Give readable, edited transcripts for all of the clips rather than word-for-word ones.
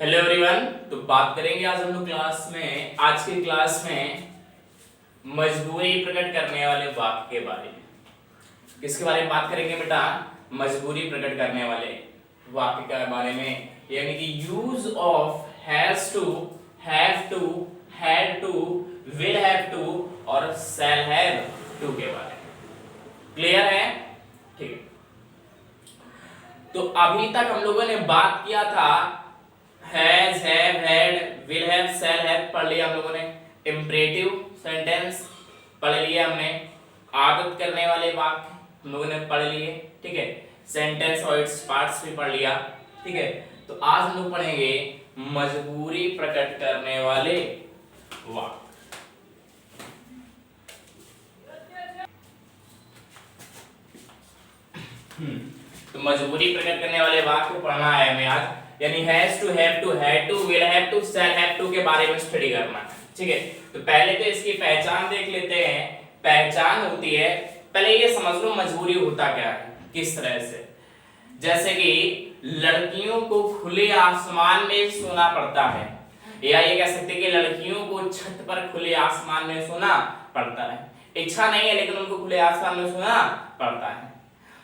Hello everyone. तो बात करेंगे आज हम लोग आज की क्लास में मजबूरी प्रकट करने वाले वाक्य के बारे में। किसके बारे में बात करेंगे बेटा? मजबूरी प्रकट करने वाले वाक्य के बारे में, यानी कि use of has to, have to, had to, will have to और शैल हैव टू के बारे में। क्लियर है? ठीक है। तो अभी तक हम लोगों ने बात किया था has, have, had, will have, shall have पढ़ लिया हम लोगों ने। इंपरेटिव सेंटेंस पढ़ लिया हमने। आदत करने वाले वाक्य हम लोगों ने पढ़ लिए। ठीक है। सेंटेंस और इट्स पार्ट्स भी पढ़ लिया। ठीक है। तो आज हम लोग पढ़ेंगे मजबूरी प्रकट करने वाले वाक्य। तो मजबूरी प्रकट करने वाले वाक्य को पढ़ना है हमें आज, यानी has to, have to, had to, will have to, shall have to के बारे में स्टडी करना है। ठीक है। तो पहले तो इसकी पहचान देख लेते हैं। पहचान होती है, पहले ये समझ लो मजबूरी होता क्या है, किस तरह से। जैसे कि लड़कियों को खुले आसमान में सोना पड़ता है, या ये कह सकते हैं कि लड़कियों को छत पर खुले आसमान में सोना पड़ता है। इच्छा नहीं है लेकिन उनको खुले आसमान में सोना पड़ता है।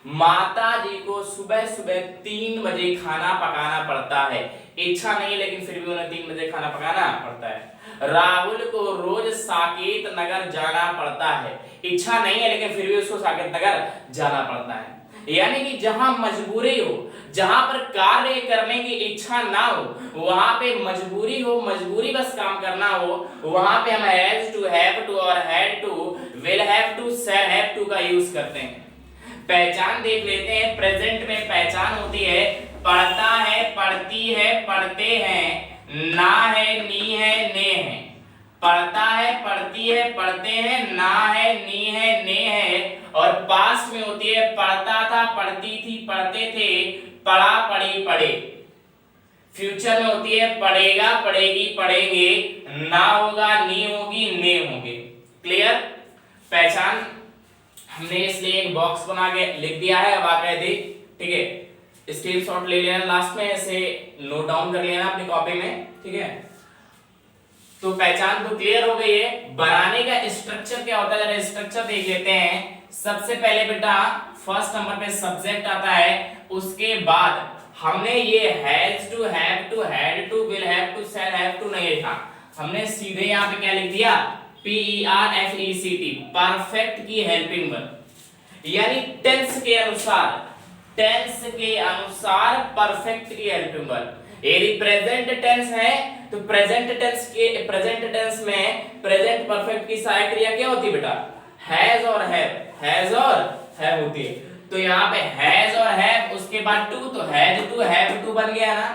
माता जी को सुबह सुबह 3 बजे खाना पकाना पड़ता है। इच्छा नहीं लेकिन फिर भी उन्हें 3 बजे खाना पकाना पड़ता है। राहुल को रोज साकेत नगर जाना पड़ता है। इच्छा नहीं है लेकिन फिर भी उसको साकेत नगर जाना पड़ता है। यानी कि जहां मजबूरी हो, जहां पर कार्य करने की इच्छा ना हो, वहां पे मजबूरी हो, मजबूरी बस काम करना हो, वहां पे हम हैज टू, हैव टू और had to, will have to, shall have to का यूज करते हैं। पहचान देख लेते हैं। प्रेजेंट में पहचान होती है पढ़ता है, पढ़ती है, पढ़ते हैं, ना है, नी है, ने है। पढ़ता है, पढ़ती है, पढ़ते हैं, ना है, नी है, ने है। और पास्ट में होती है पढ़ता था, पढ़ती थी, पढ़ते थे, पढ़ा, पढ़ी, पढ़े। फ्यूचर में होती है पढ़ेगा, पढ़ेगी, पढ़ेंगे, ना होगा, नी होगी, ने होंगे। क्लियर? पहचान हमने इसलिए एक बॉक्स बना के लिख दिया है बाकायदे। ठीक है। स्क्रीनशॉट ले लेना, लास्ट में ऐसे नोट डाउन कर लेना अपनी कॉपी में। ठीक है। तो पहचान तो क्लियर हो गई है। बनाने का स्ट्रक्चर क्या होता है, जरा स्ट्रक्चर देख लेते हैं। सबसे पहले बेटा फर्स्ट नंबर पे सब्जेक्ट आता है, उसके बाद हमने ये has to, have to, had to, will have to, shall have to नहीं लिखा, हमने सीधे यहाँ पे क्या लिख दिया, PERFECT, परफेक्ट की हेल्पिंग वर्ब। यानी टेंस के अनुसार, टेंस के अनुसार परफेक्ट की हेल्पिंग वर्ब। यदि प्रेजेंट टेंस है तो प्रेजेंट टेंस में प्रेजेंट परफेक्ट की सहायक क्रिया क्या होती है बेटा? हैज और हैव, हैज और हैव होती है। तो यहाँ पे हैज और हैव, उसके बाद टू, तो हैज टू, हैव टू बन गया ना।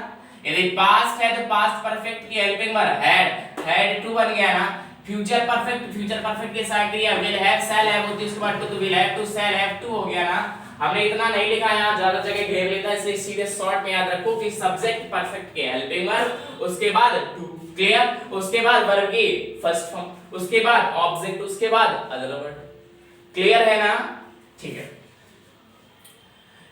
यदि पास्ट है तो पास्ट परफेक्ट की हेल्पिंग वर्ब हैड टू बन गया ना। फ्यूचर परफेक्ट के साथ क्रिया विल हैव, शैल हैव होती है, उसके बाद to will have to, shall have to हो गया ना। हमने इतना नहीं लिखा, यहाँ ज्यादा जगह घेर लेता है, इसलिए सीधे शॉर्ट में याद रखो कि सब्जेक्ट परफेक्ट के हेल्पिंग वर्ब, उसके बाद टू। क्लियर? उसके बाद वर्ब की फर्स्ट फॉर्म, उसके बाद ऑब्जेक्ट, उसके बाद अदर वर्ड। क्लियर है ना? ठीक है।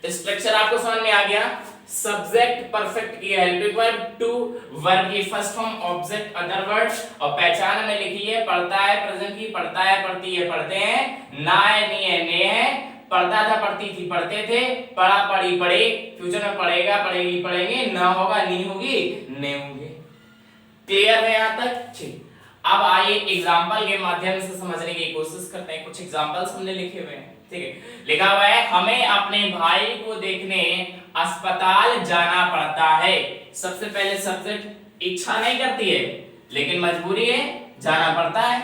स्ट्रक्चर आपको समझ में आ गया। सब्जेक्ट परफेक्ट की हेल्पिंग वर्ब, टू वर्ब की first form, object, other word. और पहचान हमने लिखी है पढ़ता है, प्रेजेंट की पढ़ता है, पढ़ती है, पढ़ते हैं, ना है, नी है, ने है। पढ़ता था, पढ़ती थी, पढ़ते थे, पढ़ा, पढ़ी, पढ़े। फ्यूचर में पढ़ेगा, पढ़ेगी, पढ़ेंगे, ना होगा, नी होगी, ने होंगे। क्लियर है यहाँ तक? ठीक। अब आइए एग्जाम्पल के माध्यम से समझने की कोशिश करते हैं। कुछ एग्जाम्पल्स हमने लिखे हुए हैं। ठीक है। लिखा हुआ है हमें अपने भाई को देखने अस्पताल जाना पड़ता है। सबसे पहले सब्जेक्ट इच्छा नहीं करती है लेकिन मजबूरी है, जाना पड़ता है।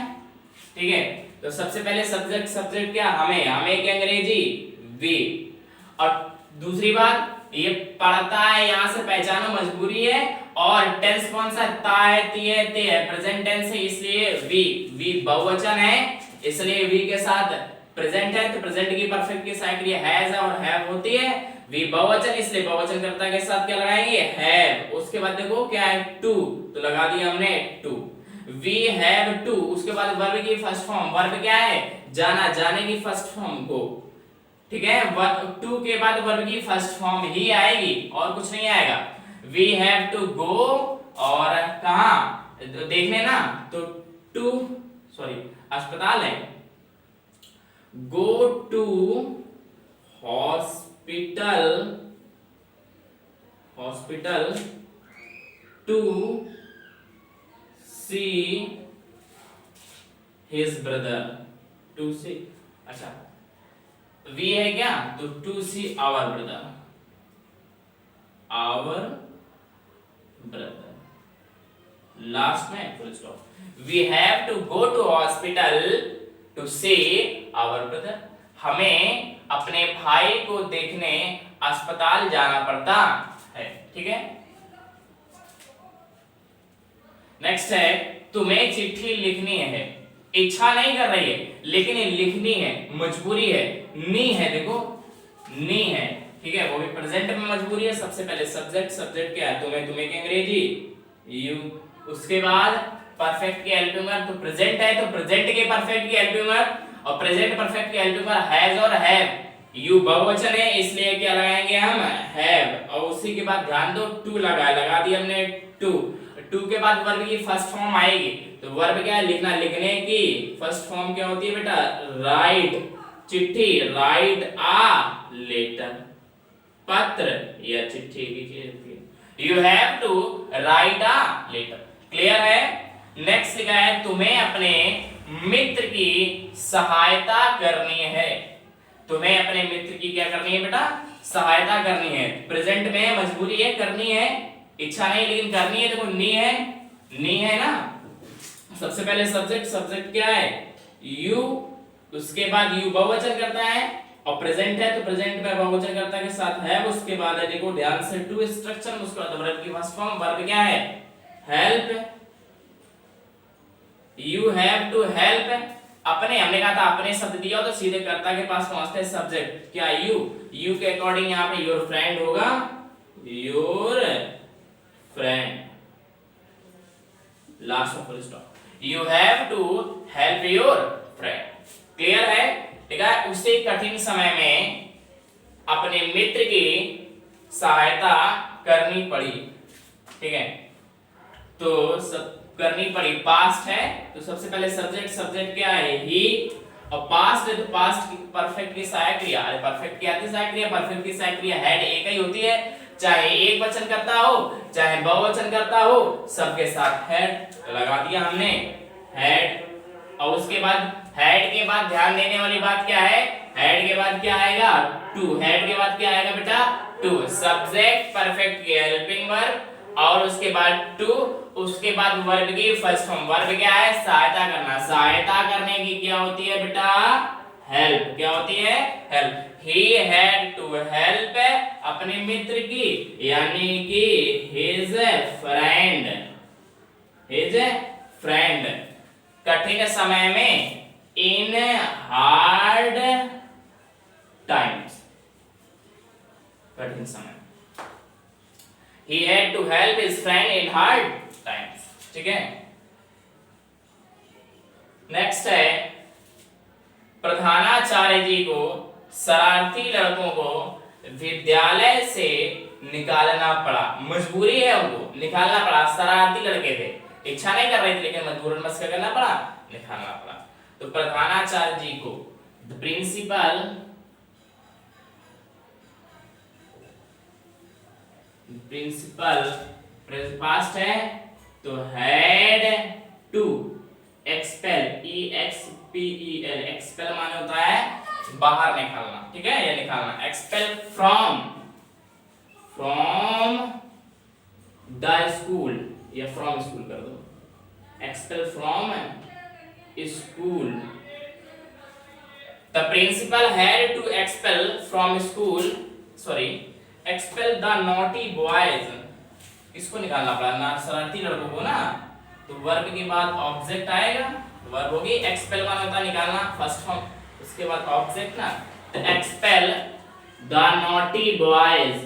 ठीक है। तो सबसे पहले सब्जेक्ट क्या? हमें की अंग्रेजी वी। और दूसरी बात ये पढ़ता है, यहां से पहचानो मजबूरी है। और टेंस कौन सा? ता है, ती है, ते है, प्रेजेंट टेंस है, इसलिए वी बहुवचन है, इसलिए वी के साथ प्रेजेंट है, तो प्रेजेंट की परफेक्ट की सहायक क्रिया हैज और हैव होती है। वी बहुवचन, इसलिए बहुवचन कर्ता के साथ क्या लगाएंगे? हैव। उसके बाद देखो क्या है? टू, तो लगा दिया हमने टू। We have to. उसके बाद वर्ब की फर्स्ट फॉर्म, वर्ब क्या है? जाना, जाने की फर्स्ट फॉर्म को। ठीक है। टू के बाद वर्ब की फर्स्ट फॉर्म ही आएगी और कुछ नहीं आएगा। वी हैव टू गो और कहाँ देखने ना, तो टू सॉरी अस्पताल है, go to hospital to see his brother, to see, अच्छा वी है क्या, तो to see our brother, last में full stop. We have to go to hospital to see our brother, हमें अपने भाई को देखने अस्पताल जाना पड़ता है, ठीक है। नेक्स्ट है, तुम्हें चिट्ठी लिखनी है, इच्छा नहीं कर रही है लेकिन लिखनी है, मजबूरी है, नी है, देखो नी है, ठीक है, वो भी प्रेजेंट में मजबूरी है। सबसे पहले सब्जेक्ट क्या है, तुम्हें की अंग्रेजी यू, उसके बाद परफेक्ट के हेल्पिंग वर्ब, तो प्रेजेंट है तो प्रेजेंट के परफेक्ट की हेल्पिंग वर्ब, और प्रेजेंट परफेक्ट की हेल्पिंग वर्ब हैज और हैव, यू बहुवचन है इसलिए क्या लगाएंगे हम, हैव, और उसी के बाद ध्यान दो टू लगा दी हमने, टू के बाद वर्ब की फर्स्ट फॉर्म आएगी, तो वर्ब क्या है, लिखना, लिखने की फर्स्ट फॉर्म क्या होती है बेटा, राइट, चिट्ठी, राइट आ लेटर, पत्र या चिट्ठी की चीज, you have to write a letter, clear है। नेक्स्ट लिखा है, तुम्हें अपने मित्र की सहायता करनी है, तुम्हें अपने मित्र की क्या करनी है बेटा, सहायता करनी है, प्रेजेंट में मजबूरी है, करनी है, इच्छा नहीं लेकिन करनी है, देखो नी है ना। सबसे पहले सब्जेक्ट क्या है, यू, उसके बाद यू बहुवचन करता है, और प्रेजेंट है तो प्रेजेंट में बहुवचन करता के साथ है, उसके बाद है, देखो ध्यान से, टू स्ट्रक्चर, उसके बाद वर्ब की फर्स्ट फॉर्म, वर्ब क्या है, help, you have to help, अपने, हमने कहा था अपने शब्द दिया तो सीधे कर्ता के पास पहुंचते हैं, सब्जेक्ट क्या, यू के अकॉर्डिंग यहाँ पे योर फ्रेंड होगा, your friend, last of full stop, you have to help your friend, clear है, ठीक है। उसे कठिन समय में अपने मित्र की सहायता करनी पड़ी, ठीक है, तो सब करनी पड़ी, पास्ट है तो सबसे पहले सब्जेक्ट क्या है, ही, और पास्ट है तो पास्ट की परफेक्ट की सहायक क्रिया, अरे परफेक्ट की आती सहायक क्रिया, परफेक्ट की सहायक क्रिया हैड एक ही होती है, चाहे एक वचन करता हो चाहे बहुवचन करता हो, सबके साथ हैड लगा दिया हमने, हैड, और उसके बाद हैड के बाद ध्यान देने वाली बात क्या है, हैड के बाद क्या आएगा, टू, हैड के बाद क्या आएगा बेटा, टू, सब्जेक्ट परफेक्ट की हेल्पिंग वर्ब, और उसके बाद टू, उसके बाद वर्ब की फर्स्ट फॉर्म, वर्ब क्या है, सहायता करना, सहायता करने की क्या होती है बेटा, हेल्प, क्या होती है, help, he had to help अपने मित्र की, यानी कि his friend कठिन समय में, in hard times, कठिन समय, he had to help his friend in hard times, ठीक है। नेक्स्ट है, प्रधानाचार्य जी को शरारती लड़कों को विद्यालय से निकालना पड़ा, मजबूरी है उनको निकालना पड़ा, शरारती लड़के थे, इच्छा नहीं कर रहे थे लेकिन मजबूरन क्या करना पड़ा, निकालना पड़ा। तो प्रधानाचार्य जी को, द प्रिंसिपल पास्ट है तो had to expel, EXPEL, expel माने होता है बाहर निकालना, ठीक है, ये निकालना, एक्सपेल फ्रॉम द स्कूल, या फ्रॉम स्कूल कर दो, expel from school, the principal had to expel from school, sorry expel the naughty boys, किसको निकालना पड़ा, ना शरारती लड़कों को ना, तो वर्ब के बाद ऑब्जेक्ट आएगा, वर्ब होगी, एक्सपेल माने होता है निकालना, फर्स्ट फॉर्म, उसके बाद ऑब्जेक्ट ना, तो expel the naughty boys,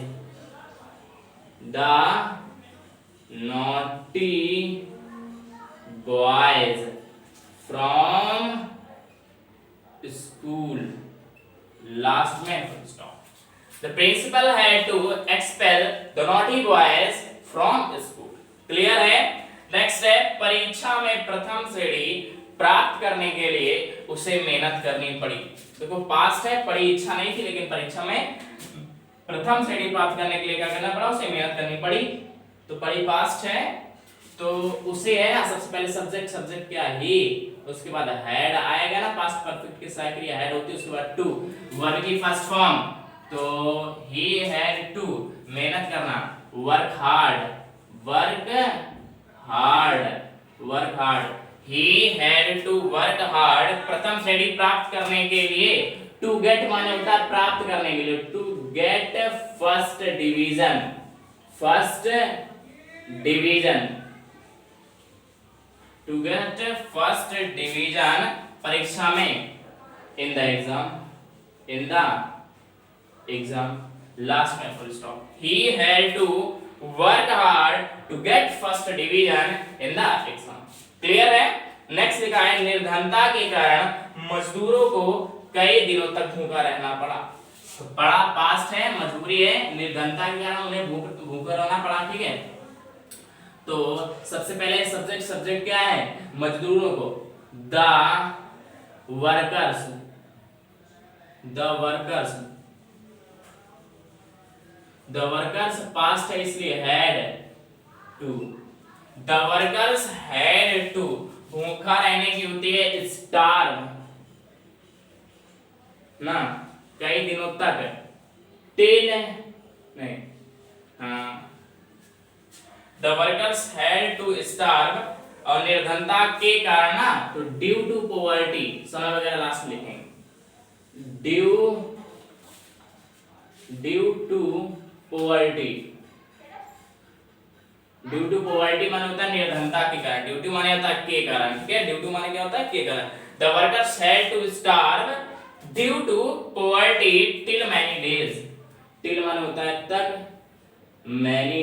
the naughty boys from school, last में full stop. The principal had to expel the naughty boys from school. Clear है? परीक्षा में प्रथम श्रेणी प्राप्त करने के लिए उसे मेहनत करनी पड़ी। देखो पास्ट है, पढ़ी इच्छा नहीं थी लेकिन परीक्षा में प्रथम श्रेणी प्राप्त करने के लिए क्या करना पड़ा, उसे मेहनत करनी पड़ी। तो पढ़ी पास्ट है तो उसे है सबसे पहले सब्जेक्ट क्या ही, उसके बाद हैड आएगा ना, पास्ट परफेक्ट की सहायक क्रिया हैड होती है, उसके बाद टू वर्ब की फर्स्ट फॉर्म, तो ही हैड टू मेहनत करना, work hard he had to work hard प्रथम श्रेणी प्राप्त करने के लिए। टू गेट माने होता है प्राप्त करने के लिए, टू गेट फर्स्ट डिवीजन परीक्षा में, इन द एग्जाम लास्ट में full stop, he had to work hard to get first division in the exam। Clear है। नेक्स्ट लिखा है निर्धनता के कारण मजदूरों को कई दिनों तक भूखा रहना पड़ा। तो पड़ा पास्ट है, मजबूरी है, निर्धनता के कारण उन्हें भूखा रहना पड़ा। ठीक है, तो सबसे पहले सब्जेक्ट क्या है, मजदूरों को, द वर्कर्स पास्ट है इसलिए had to, the workers had to, भूखा रहने की होती है स्टार्व ना, कई दिनों तक, टिल नहीं, हाँ, the workers had to starve, और निर्धनता के कारण ना, तो ड्यू टू पॉवर्टी, समय वगैरह लास्ट में लिखेंगे, ड्यू टू पॉवर्टी माने होता है निर्धनता के कारण, ड्यू टू माने होता है के कारण। ठीक है, ड्यू टू माने क्या होता है, के कारण। The workers had to starve due to poverty till many days, till माने होता है तक, many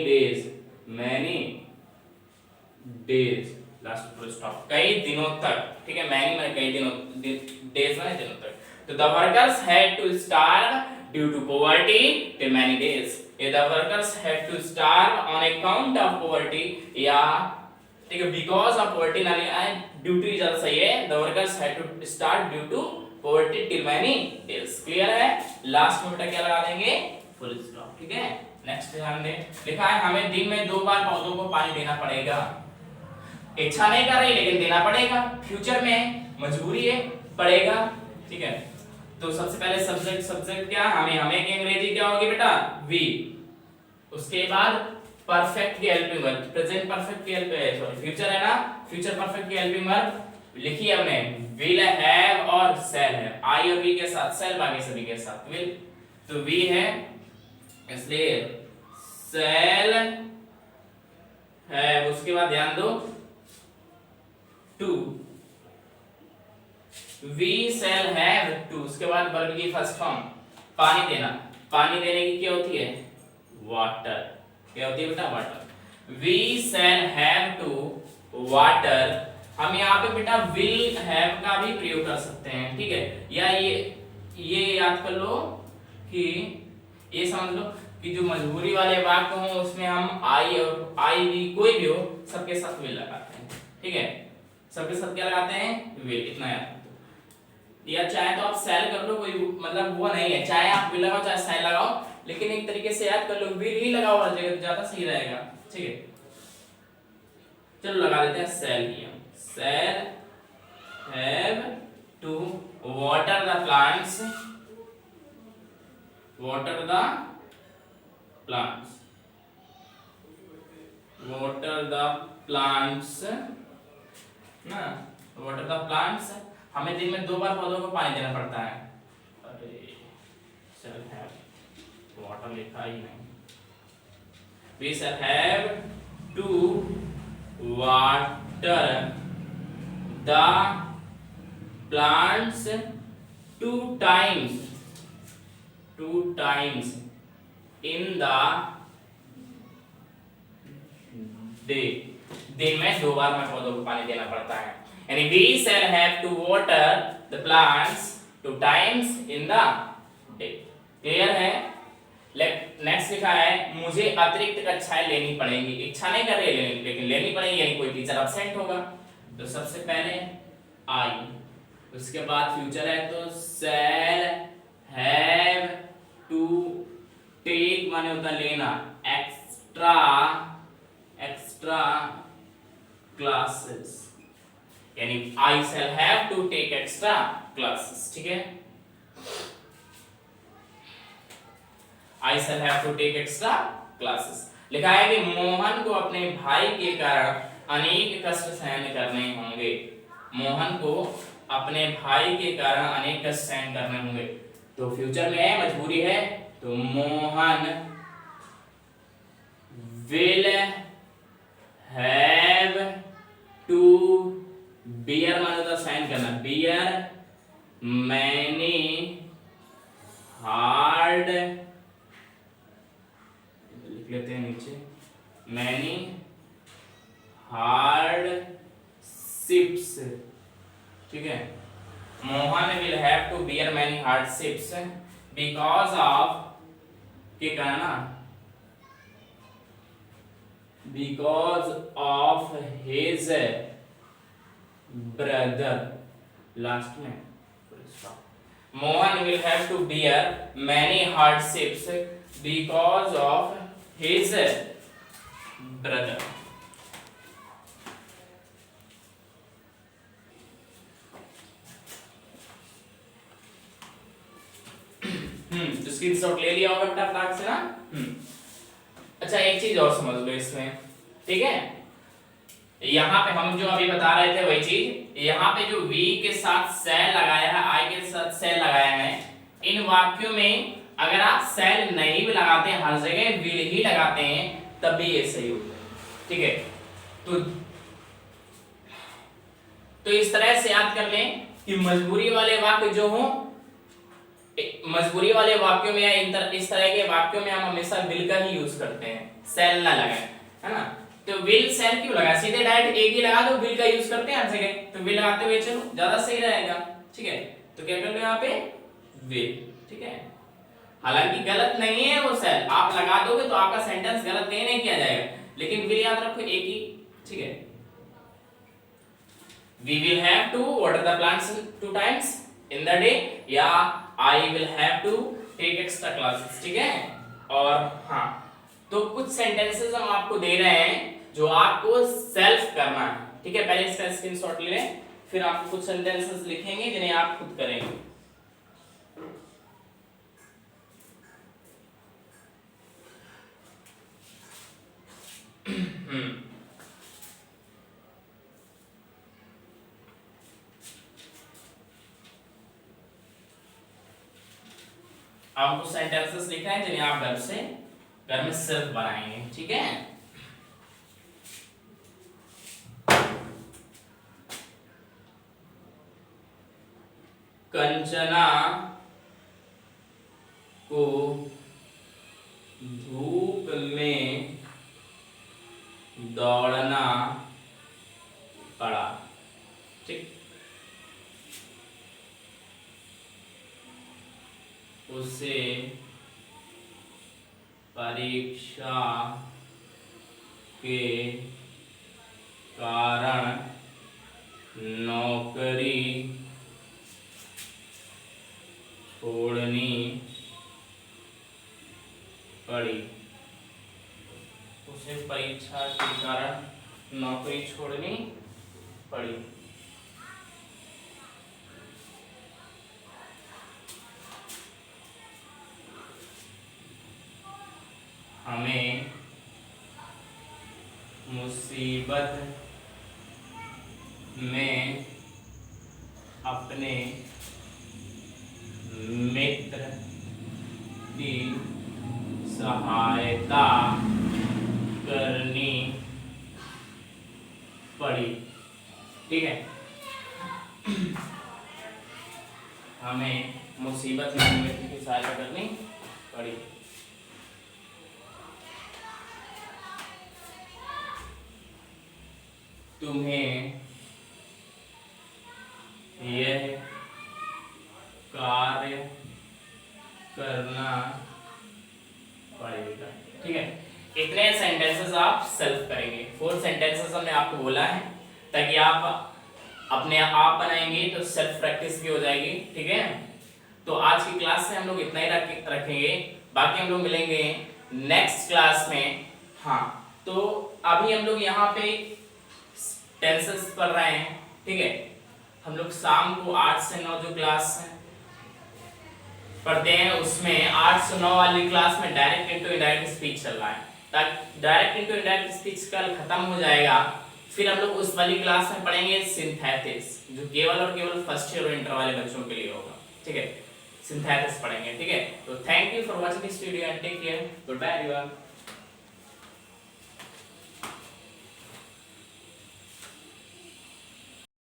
days last full stop, कई दिनों तक। ठीक है, मैनी माने कई दिनों, डेज माने दिनों तक। तो the workers had to starve due to poverty till many days, ये the workers had to starve on account of poverty, या ठीक है बिकॉज ऑफ पॉवर्टी ना लिया है, ड्यू टू ज्यादा सही है, the workers had to starve due to poverty till many days. Clear है। लास्ट में बेटा क्या लगा देंगे, फुल स्टॉप। ठीक है, नेक्स्ट ध्यान दें, लिखा है हमें दिन में 2 बार पौधों को पानी देना पड़ेगा। इच्छा नहीं कर रही लेकिन देना पड़ेगा, फ्यूचर में मजबूरी है, पड़ेगा। ठीक है, तो सबसे पहले सब्जेक्ट क्या, हमें की अंग्रेजी क्या होगी बेटा, वी, उसके बाद परफेक्ट की हेल्पिंग वर्ब, प्रेजेंट परफेक्ट की सॉरी फ्यूचर है ना, फ्यूचर परफेक्ट की हेल्पिंग वर्ब लिखी हमने, विल हैव और शैल है, आई और वी के साथ, शैल बाकी सभी के साथ, विल तो वी है इसलिए शैल है, उसके बाद ध्यान दो to, we shall have to, उसके बाद वर्ब की फर्स्ट फॉर्म, पानी देना, पानी देने की क्या होती है, वाटर, क्या होती है बेटा, water, we shall have to water. हम यहाँ पे बेटा विल हैव का भी प्रयोग कर सकते हैं। ठीक है, या ये याद कर लो कि ये समझ लो कि जो मजबूरी वाले वाक्य हो उसमें हम आई और आई वी कोई भी हो सबके साथ विल लगाते हैं। ठीक है, सबके साथ क्या लगाते हैं, विल, इतना याद। या चाहे तो आप सेल कर लो, कोई मतलब वो नहीं है, चाहे आप विल लगाओ चाहे सेल लगाओ, लेकिन एक तरीके से याद कर लो विल ही लगाओ हर जगह, ज्यादा सही रहेगा। ठीक है, चलो लगा देते हैं shall he, shall have to water the plants, water the plants ना, water the plants, हमें दिन में 2 बार पौधों को पानी देना पड़ता है। अरे shall have water लिखा ही नहीं, we shall have to water the plants 2 times in the day, दिन में 2 बार में पौधों को पानी देना पड़ता है। यानी we shall have to water the plants 2 times in the day। Clear है। नेक्स्ट लिखा है मुझे अतिरिक्त कक्षाएं लेनी पड़ेंगी, इच्छा नहीं कर रही है लेकिन लेनी पड़ेगी, यानी कोई टीचर अब्सेंट होगा। तो सबसे पहले आई, उसके बाद फ्यूचर है तो शैल हैव टू टेक माने होता लेना, एक्स्ट्रा क्लासेस, यानी I shall have to take extra classes. ठीक है, I shall have to take extra classes. लिखा है कि मोहन को अपने भाई के कारण अनेक कष्ट सहन करने होंगे, मोहन को अपने भाई के कारण अनेक कष्ट सहन करने होंगे। तो फ्यूचर में है, मजबूरी है, तो Mohan will have to bear माने तो साइन करना, बियर मैनी हार्ड, लिख लेते हैं नीचे, मैनी हार्ड शिप्स। ठीक है, Mohan will have to bear many hardships because of, क्या कहना, because of his brother, last में Mohan will have to bear many hardships because of his brother. तो स्क्रीनशॉट ले लिया होगा बेटा फटाक से ना। अच्छा एक चीज और समझ लो इसमें, ठीक है, यहाँ पे हम जो अभी बता रहे थे वही चीज, यहाँ पे जो वी के साथ सेल लगाया है, आई के साथ सेल लगाया है, इन वाक्यों में अगर आप सेल नहीं भी लगाते हैं, हर जगह विल ही लगाते हैं, तब भी ये सही होता है। ठीक है, तो इस तरह से याद कर लें कि मजबूरी वाले वाक्य जो हो, मजबूरी वाले वाक्यों में या इस तरह के वाक्यों में हम हमेशा विल का ही यूज करते हैं, सेल ना लगाएं, है ना। तो विल सेल क्यों लगा, सीधे डायरेक्ट एक ही लगा दो, विल का यूज करते हैं हर जगह, तो विल लगाते हुए चलो ज्यादा सही रहेगा। ठीक है, तो क्या कर लो यहाँ पे विल। ठीक है, हालांकि गलत नहीं है वो सेल, आप लगा दोगे तो आपका सेंटेंस गलत नहीं किया जाएगा, लेकिन विल याद रखो एक ही। ठीक है, we will have to water the plants 2 times in the day, या I will have to take extra classes। ठीक है, और हाँ, तो कुछ सेंटेंसेस हम आपको दे रहे हैं जो आपको सेल्फ करना है। ठीक है, पहले इसका स्क्रीनशॉट ले लें, फिर आपको कुछ सेंटेंसेस लिखेंगे जिन्हें आप खुद करेंगे। आप कुछ सेंटेंसेस लिख रहे हैं जिन्हें आप घर में सिर्फ बनाएंगे। ठीक है, कंचना को धूप में दौड़ना पड़ा। ठीक, उसे परीक्षा के कारण नौकरी छोड़नी पड़ी, उसे परीक्षा के कारण नौकरी छोड़नी पड़ी। हमें मुसीबत में अपने मित्र की सहायता करनी पड़ी। ठीक है, हमें मुसीबत में अपने मित्र की सहायता करनी पड़ी। तुम्हें यह कार्य करना पड़ेगा। ठीक है, इतने सेंटेंसेस आप सेल्फ करेंगे। 4 सेंटेंसेस हमने आपको बोला है ताकि आप अपने आप बनाएंगे तो सेल्फ प्रैक्टिस भी हो जाएगी। ठीक है, तो आज की क्लास में हम लोग इतना ही रखेंगे, बाकी हम लोग मिलेंगे नेक्स्ट क्लास में। हाँ, तो अभी हम लोग यहाँ पे टेंसेस पढ़ रहे हैं। ठीक है, हम लोग शाम को 8 से 9 जो क्लास पढ़ते हैं उसमें 8 से 9 वाली क्लास में डायरेक्ट इनटू इनडायरेक्ट स्पीच चल रहा है। ताकि डायरेक्ट इनटू इनडायरेक्ट स्पीच कल खत्म हो जाएगा, फिर हम लोग उस वाली क्लास में पढ़ेंगे सिंथेसिस, जो केवल और केवल फर्स्ट ईयर और इंटर वाले बच्चों के लिए होगा। ठीक है, सिंथेसिस पढ़ेंगे। ठीक है, तो thank you for watching this video and take care, goodbye everyone.